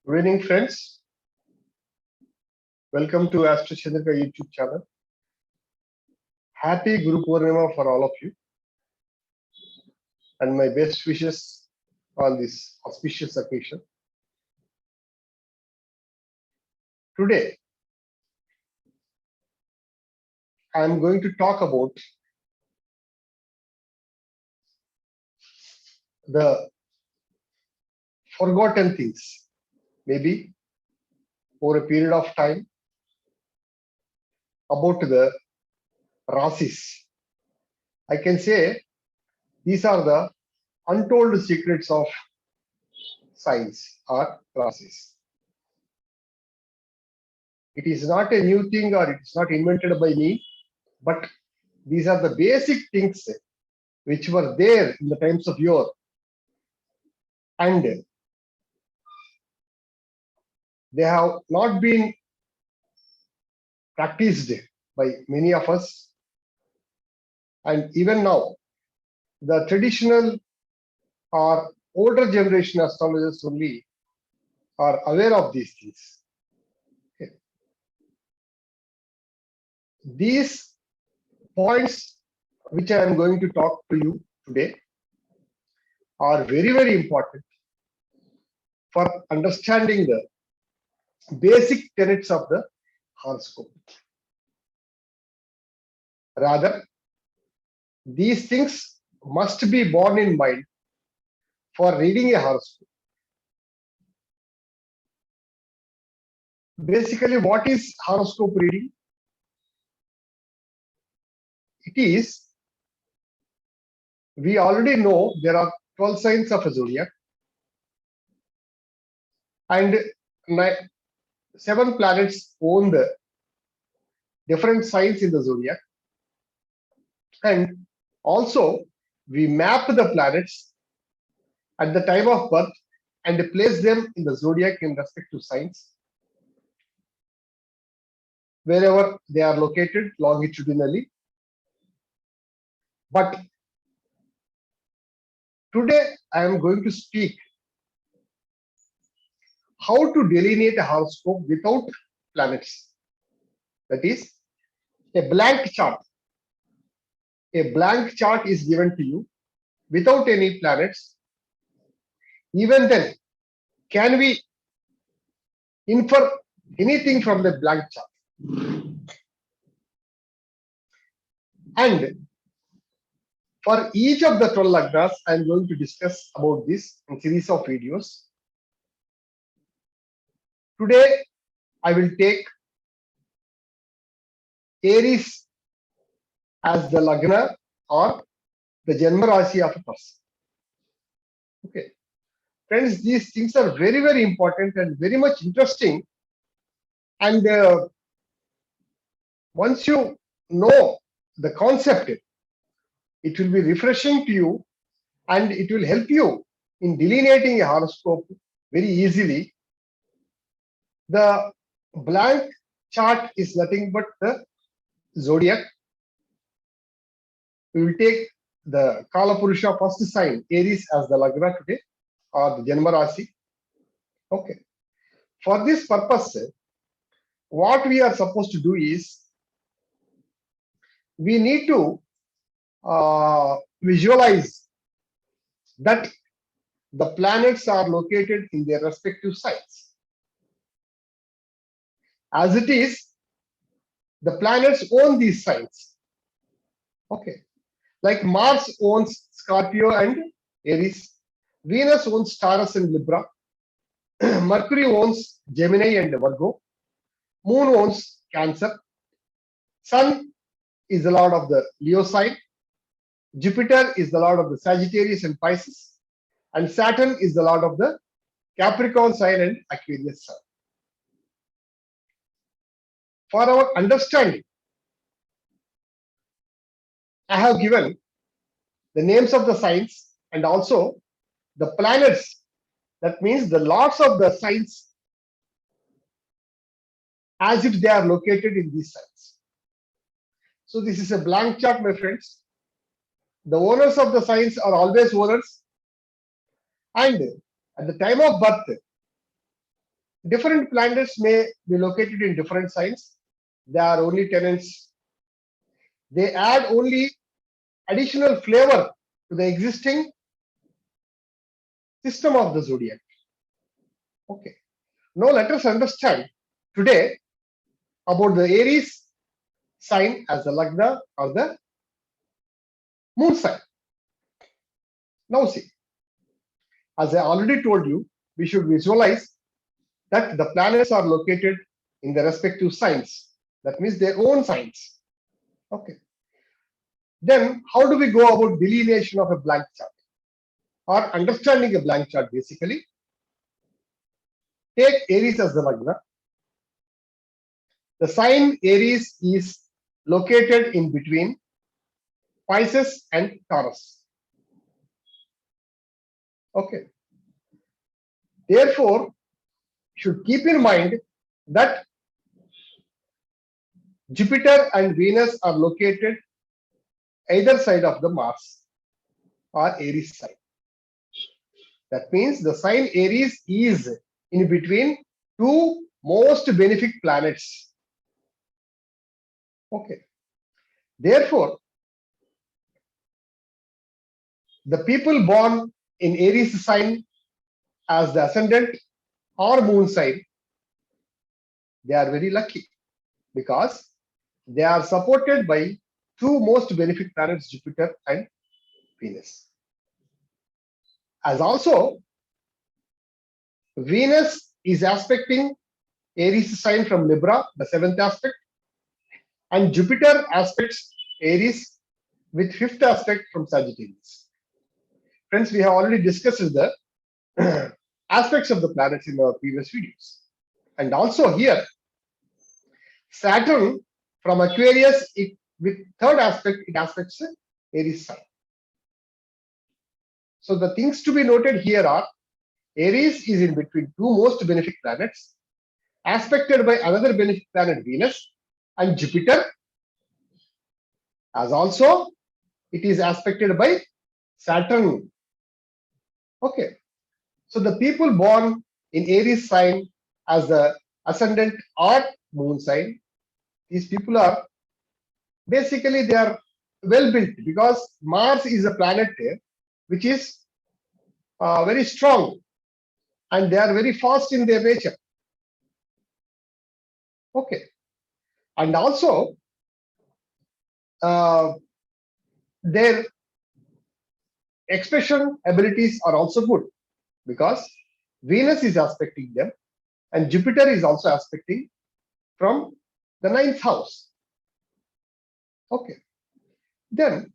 Good evening, friends. Welcome to Astro Chandrika YouTube channel. Happy Guru Purnima for all of you, and my best wishes on this auspicious occasion. Today, I am going to talk about the forgotten things, maybe over a period of time, about the Rasis. I can say these are the untold secrets of science or Rasis. It is not a new thing or it is not invented by me, but these are the basic things which were there in the times of yore, and they have not been practiced by many of us. And even now, the traditional or older generation astrologers only are aware of these things. Okay. These points which I am going to talk to you today are very, very important for understanding the basic tenets of the horoscope. Rather, these things must be borne in mind for reading a horoscope. Basically, what is horoscope reading? It is, we already know there are 12 signs of a zodiac and 7 planets own the different signs in the zodiac. And also, we map the planets at the time of birth and place them in the zodiac in respect to signs, wherever they are located longitudinally. But today I am going to speak how to delineate a horoscope without planets. That is, a blank chart. A blank chart is given to you without any planets. Even then, can we infer anything from the blank chart? And for each of the 12 lagnas, I am going to discuss about this in series of videos. Today, I will take Aries as the lagna or the Janma Rashi of a person. Okay. Friends, these things are very, very important and very much interesting. And once you know the concept, it will be refreshing to you and it will help you in delineating a horoscope very easily. The blank chart is nothing but the zodiac. We will take the Kala Purusha first sign, Aries, as the lagna today, or the Janma Rashi. Okay. For this purpose, what we are supposed to do is, we need to visualize that the planets are located in their respective signs. As it is, the planets own these signs. Okay. Like Mars owns Scorpio and Aries. Venus owns Taurus and Libra. Mercury owns Gemini and Virgo. Moon owns Cancer. Sun is the lord of the Leo sign. Jupiter is the lord of the Sagittarius and Pisces. And Saturn is the lord of the Capricorn sign and Aquarius sign. For our understanding, I have given the names of the signs and also the planets. That means the lords of the signs as if they are located in these signs. So this is a blank chart, my friends. The owners of the signs are always owners. And at the time of birth, Different planets may be located in different signs. They are only tenants. They add only additional flavor to the existing system of the zodiac. Okay. Now let us understand today about the Aries sign as the Lagna or the moon sign. Now see, as I already told you, we should visualize that the planets are located in the respective signs. That means their own signs. Okay. Then how do we go about delineation of a blank chart or understanding a blank chart basically? Take Aries as the Lagna. The sign Aries is located in between Pisces and Taurus. Okay. Therefore, should keep in mind that Jupiter and Venus are located either side of the Mars or Aries sign. That means the sign Aries is in between two most benefic planets. Okay. Therefore, the people born in Aries sign as the ascendant or moon sign, they are very lucky because they are supported by two most benefic planets, Jupiter and Venus. As also, Venus is aspecting Aries sign from Libra, the seventh aspect, and Jupiter aspects Aries with fifth aspect from Sagittarius. Friends, we have already discussed the aspects of the planets in our previous videos. And also here, Saturn from Aquarius, with third aspect, it aspects Aries sign. So the things to be noted here are Aries is in between two most benefic planets, aspected by another benefic planet Venus and Jupiter, as also it is aspected by Saturn. Okay. So the people born in Aries sign as the ascendant or moon sign, these people are basically they are well built because Mars is a planet there which is very strong and they are very fast in their nature. Okay. And also their expression abilities are also good because Venus is aspecting them and Jupiter is also aspecting from the ninth house. Okay. Then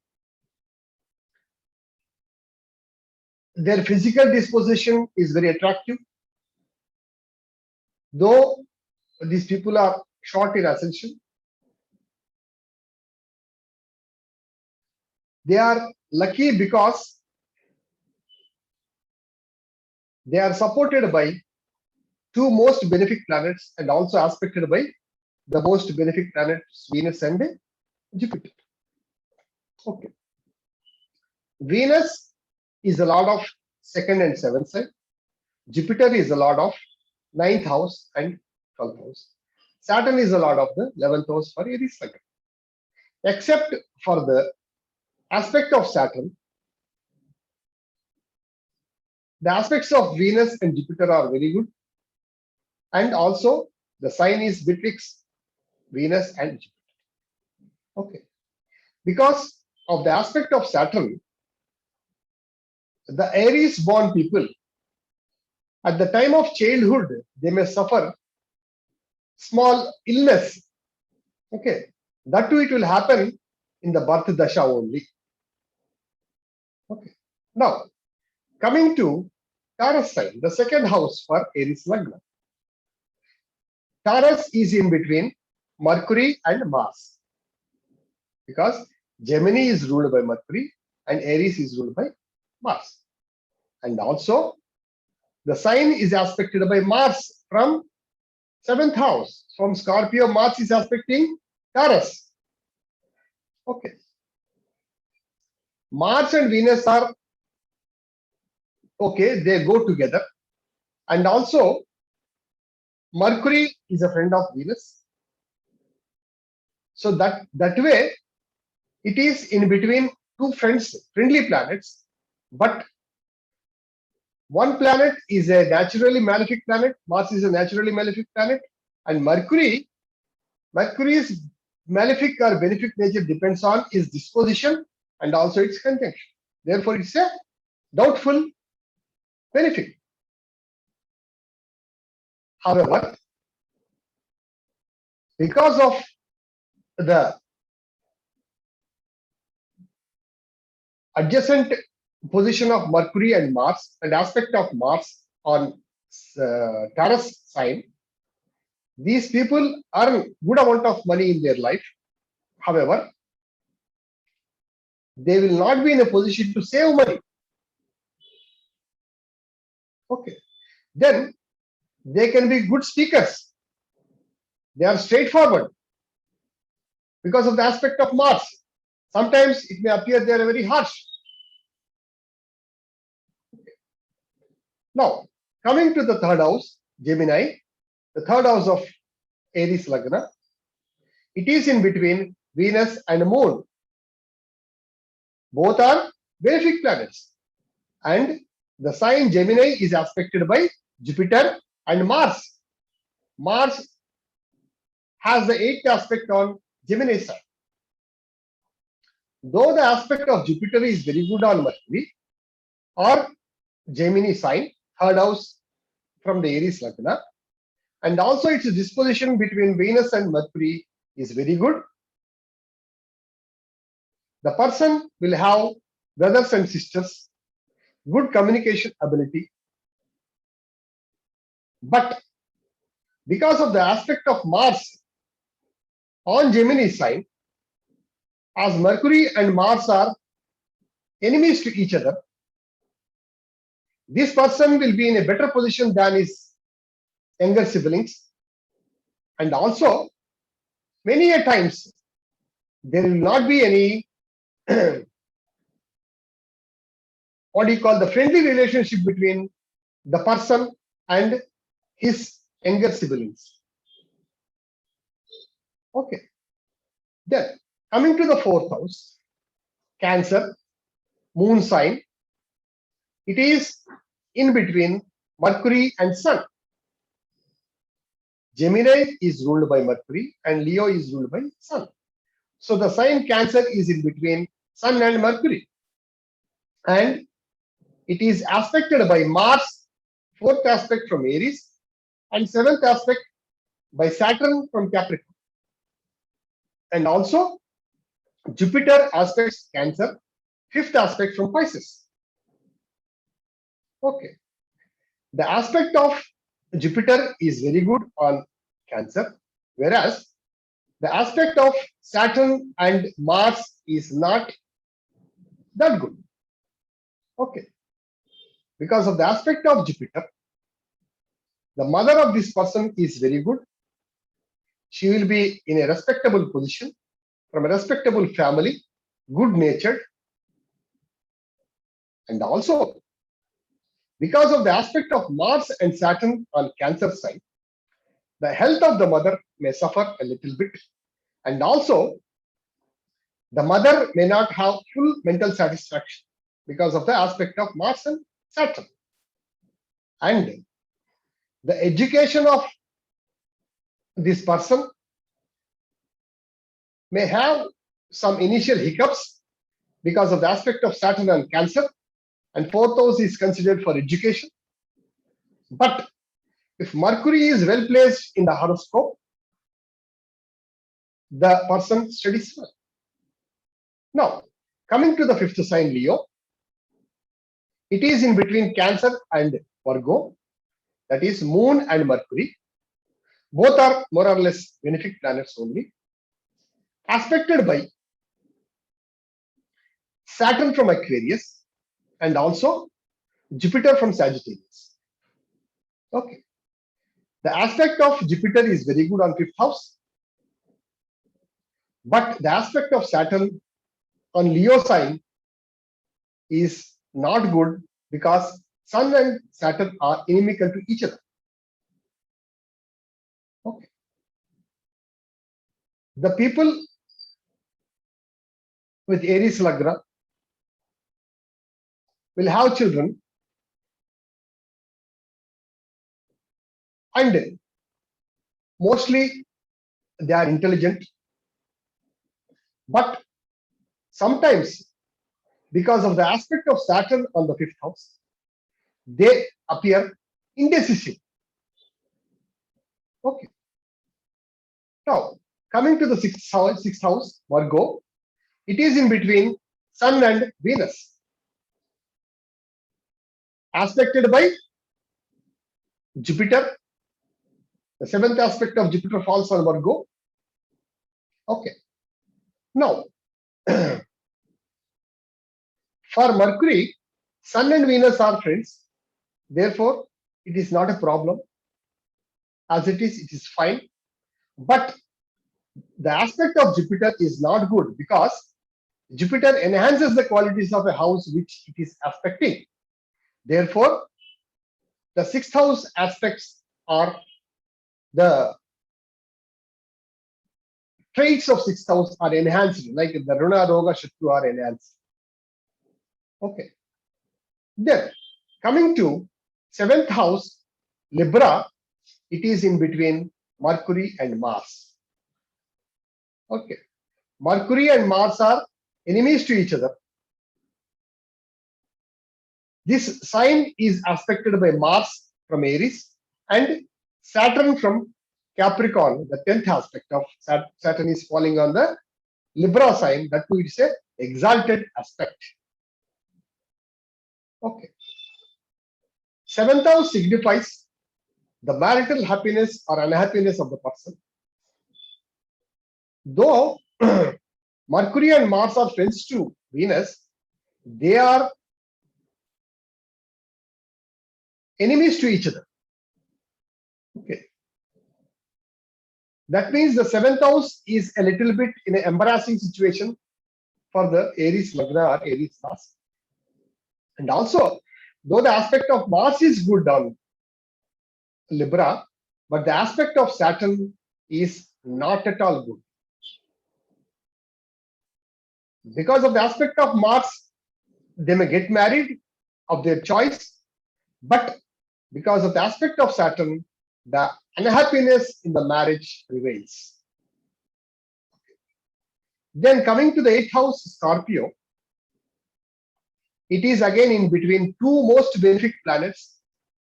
their physical disposition is very attractive. Though these people are short in ascension, they are lucky because they are supported by two most benefic planets and also aspected by the most benefic planets Venus and Jupiter. Okay. Venus is the lord of second and seventh sign. Jupiter is the lord of ninth house and 12th house. Saturn is the lord of the 11th house for Aries sign. Except for the aspect of Saturn, the aspects of Venus and Jupiter are very good. And also the sign is betwixt Venus and Jupiter. Okay. Because of the aspect of Saturn, the Aries born people, at the time of childhood, they may suffer small illness. Okay. That too, it will happen in the birth dasha only. Okay. Now, coming to Taurus sign, the second house for Aries Lagna. Taurus is in between Mercury and Mars because Gemini is ruled by Mercury and Aries is ruled by Mars. And also, the sign is aspected by Mars from seventh house. From Scorpio, Mars is aspecting Taurus. Okay. Mars and Venus are okay, they go together. And also, Mercury is a friend of Venus. So that way it is in between two friendly planets, but one planet is a naturally malefic planet, Mars is a naturally malefic planet, and Mercury's malefic or benefic nature depends on its disposition and also its conjunction. Therefore, it's a doubtful benefic. However, because of the adjacent position of Mercury and Mars and aspect of Mars on Taurus sign, these people earn good amount of money in their life. However, they will not be in a position to save money. Okay. Then they can be good speakers. They are straightforward because of the aspect of Mars. Sometimes it may appear they are very harsh. Now, coming to the third house, Gemini, the third house of Aries Lagna, it is in between Venus and Moon. Both are benefic planets. And the sign Gemini is aspected by Jupiter and Mars. Mars has the 8th aspect on Gemini sign. Though the aspect of Jupiter is very good on Mercury or Gemini sign, third house from the Aries Lagna, and also its disposition between Venus and Mercury is very good. The person will have brothers and sisters, good communication ability, but because of the aspect of Mars on Gemini sign, as Mercury and Mars are enemies to each other, this person will be in a better position than his younger siblings, and also many a times there will not be any what do you call the friendly relationship between the person and his younger siblings. Okay. Then coming to the fourth house, Cancer, Moon sign, it is in between Mercury and Sun. Gemini is ruled by Mercury and Leo is ruled by Sun. So the sign Cancer is in between Sun and Mercury. And it is aspected by Mars, 4th aspect from Aries, and 7th aspect by Saturn from Capricorn. And also Jupiter aspects Cancer, 5th aspect from Pisces. Okay. The aspect of Jupiter is very good on Cancer, whereas the aspect of Saturn and Mars is not that good. Okay. Because of the aspect of Jupiter, the mother of this person is very good. She will be in a respectable position, from a respectable family, good natured. And also, because of the aspect of Mars and Saturn on Cancer side, the health of the mother may suffer a little bit. And also, the mother may not have full mental satisfaction because of the aspect of Mars and Saturn. And the education of this person may have some initial hiccups because of the aspect of Saturn and Cancer, and 4th house is considered for education. But if Mercury is well placed in the horoscope, the person studies well. Now, coming to the 5th sign, Leo, it is in between Cancer and Virgo, that is Moon and Mercury. Both are more or less benefic planets only, aspected by Saturn from Aquarius and also Jupiter from Sagittarius. Okay. The aspect of Jupiter is very good on 5th house, but the aspect of Saturn on Leo sign is not good because Sun and Saturn are inimical to each other. Okay. The people with Aries Lagna will have children, and mostly they are intelligent, but sometimes because of the aspect of Saturn on the fifth house, they appear indecisive. Okay. Now, coming to the sixth house, Virgo, it is in between Sun and Venus, aspected by Jupiter. The seventh aspect of Jupiter falls on Virgo. Okay. Now, for Mercury, Sun and Venus are friends. Therefore, it is not a problem. As it is fine. But the aspect of Jupiter is not good because Jupiter enhances the qualities of a house which it is aspecting. Therefore, the sixth house aspects are the traits of sixth house are enhanced, like the Runa, Roga, Shatru are enhanced. Okay. Then, coming to seventh house, Libra, it is in between Mercury and Mars. Okay. Mercury and Mars are enemies to each other. This sign is aspected by Mars from Aries and Saturn from Capricorn. The 10th aspect of Saturn is falling on the Libra sign. That too is a exalted aspect. Okay. Seventh house signifies the marital happiness or unhappiness of the person. Though Mercury and Mars are friends to Venus, they are enemies to each other. Okay. That means the seventh house is a little bit in an embarrassing situation for the Aries Lagna or Aries Rasi. And also, though the aspect of Mars is good on Libra, but the aspect of Saturn is not at all good. Because of the aspect of Mars, they may get married of their choice, but because of the aspect of Saturn, the unhappiness in the marriage prevails. Then coming to the eighth house, Scorpio, it is again in between two most benefic planets,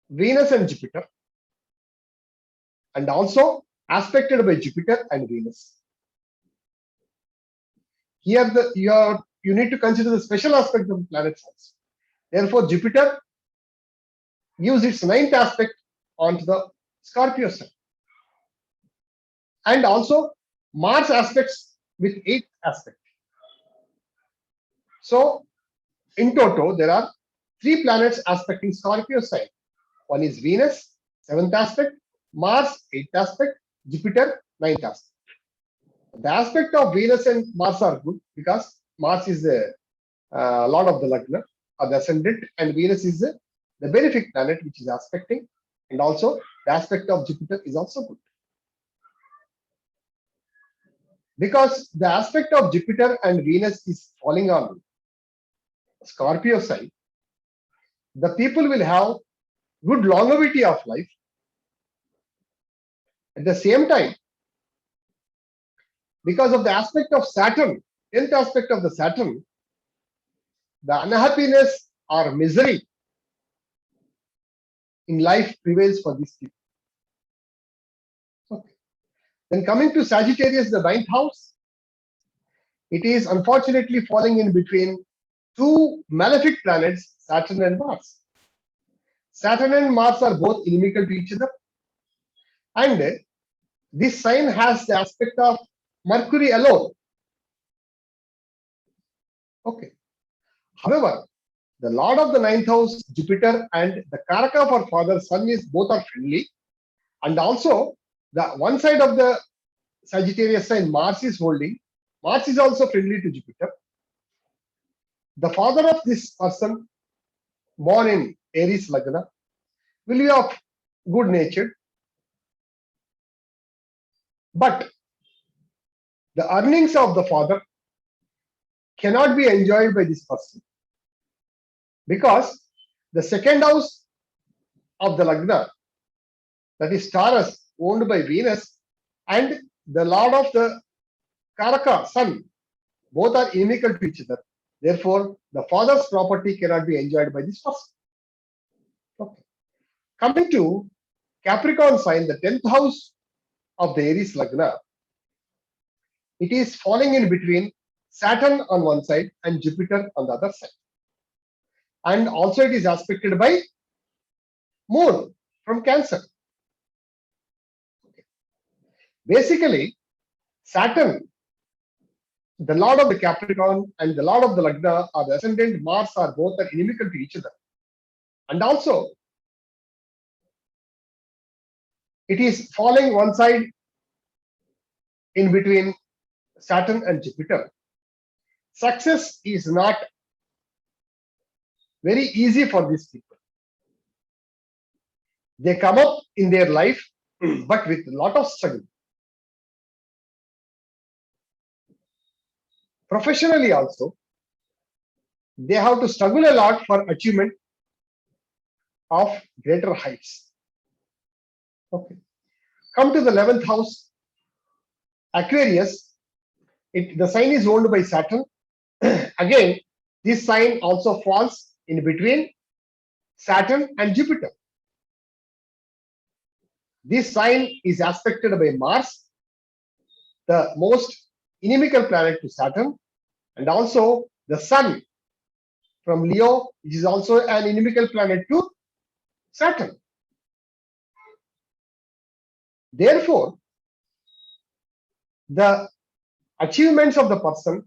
Venus and Jupiter, and also aspected by Jupiter and Venus. Here you need to consider the special aspect of the planets also. Therefore, Jupiter gives its ninth aspect onto the Scorpio sign. And also Mars aspects with eighth aspect. So in total, there are three planets aspecting Scorpio sign. One is Venus, seventh aspect, Mars, eighth aspect, Jupiter, ninth aspect. The aspect of Venus and Mars are good because Mars is the lord of the Lagna or the ascendant, and Venus is the benefic planet which is aspecting, and also the aspect of Jupiter is also good. Because the aspect of Jupiter and Venus is falling on Scorpio sign, the people will have good longevity of life. At the same time, because of the aspect of Saturn, 10th aspect of the Saturn, the unhappiness or misery in life prevails for these people. Okay. Then coming to Sagittarius, the ninth house, it is unfortunately falling in between two malefic planets, Saturn and Mars. Saturn and Mars are both inimical to each other, and this sign has the aspect of Mercury alone. Okay. However, the lord of the ninth house, Jupiter, and the Karaka for father, Sun is both are friendly, and also the one side of the Sagittarius sign, Mars is holding. Mars is also friendly to Jupiter. The father of this person born in Aries Lagna will be of good natured, But the earnings of the father cannot be enjoyed by this person, because the second house of the Lagna, that is Taurus, owned by Venus, and the lord of the Karaka, sun, both are inimical to each other. Therefore, the father's property cannot be enjoyed by this person. Okay. Coming to Capricorn sign, the 10th house of the Aries Lagna, it is falling in between Saturn on one side and Jupiter on the other side. And also it is aspected by Moon from Cancer. Okay. Basically, Saturn, the lord of the Capricorn and the lord of the Lagna, or the ascendant Mars, are both are inimical to each other. And also, it is falling one side in between Saturn and Jupiter. Success is not very easy for these people. They come up in their life, but with a lot of struggle. Professionally also, they have to struggle a lot for achievement of greater heights. Okay. Come to the 11th house, Aquarius. The sign is owned by Saturn. Again, this sign also falls in between Saturn and Jupiter. This sign is aspected by Mars, the most inimical planet to Saturn, and also the Sun from Leo, which is also an inimical planet to Saturn. Therefore, the achievements of the person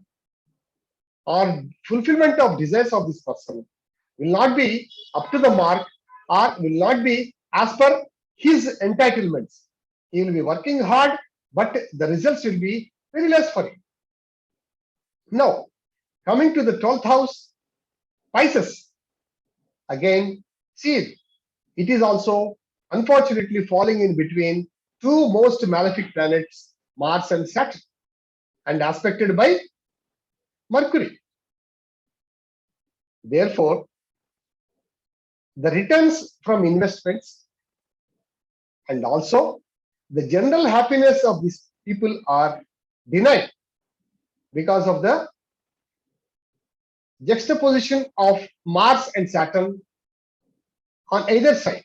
or fulfillment of desires of this person will not be up to the mark, or will not be as per his entitlements. He will be working hard, but the results will be very less for him. Now, coming to the 12th house, Pisces. Again, see, it is also unfortunately falling in between two most malefic planets, Mars and Saturn, and aspected by Mercury. Therefore, the returns from investments and also the general happiness of these people are denied because of the juxtaposition of Mars and Saturn on either side,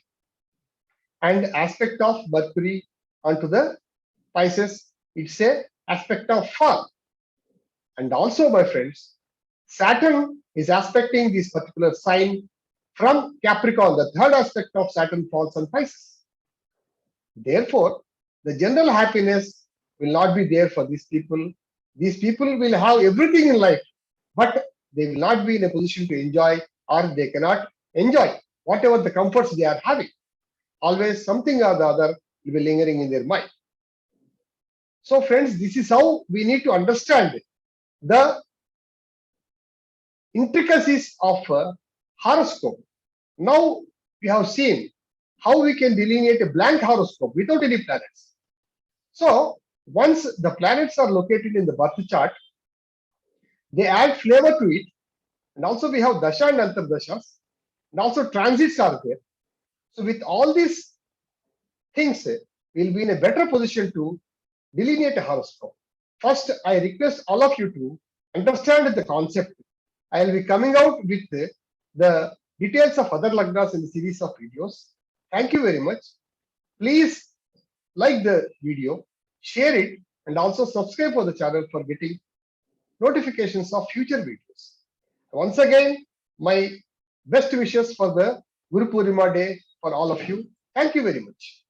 and aspect of Mercury onto the Pisces. It's a aspect of fall. And also, my friends, Saturn is aspecting this particular sign from Capricorn. The third aspect of Saturn falls on Pisces. Therefore, the general happiness will not be there for these people. These people will have everything in life, but they will not be in a position to enjoy, or they cannot enjoy whatever the comforts they are having. Always something or the other will be lingering in their mind. So friends, this is how we need to understand the intricacies of a horoscope. Now we have seen how we can delineate a blank horoscope without any planets. So once the planets are located in the birth chart, they add flavor to it. And also we have dasha and antardashas, and also transits are there. So with all these things, we'll be in a better position to delineate a horoscope. First, I request all of you to understand the concept. I will be coming out with the details of other lagnas in the series of videos. Thank you very much. Please like the video, share it, and also subscribe for the channel for getting notifications of future videos. Once again, my best wishes for the Guru Purnima day for all of you. Thank you very much.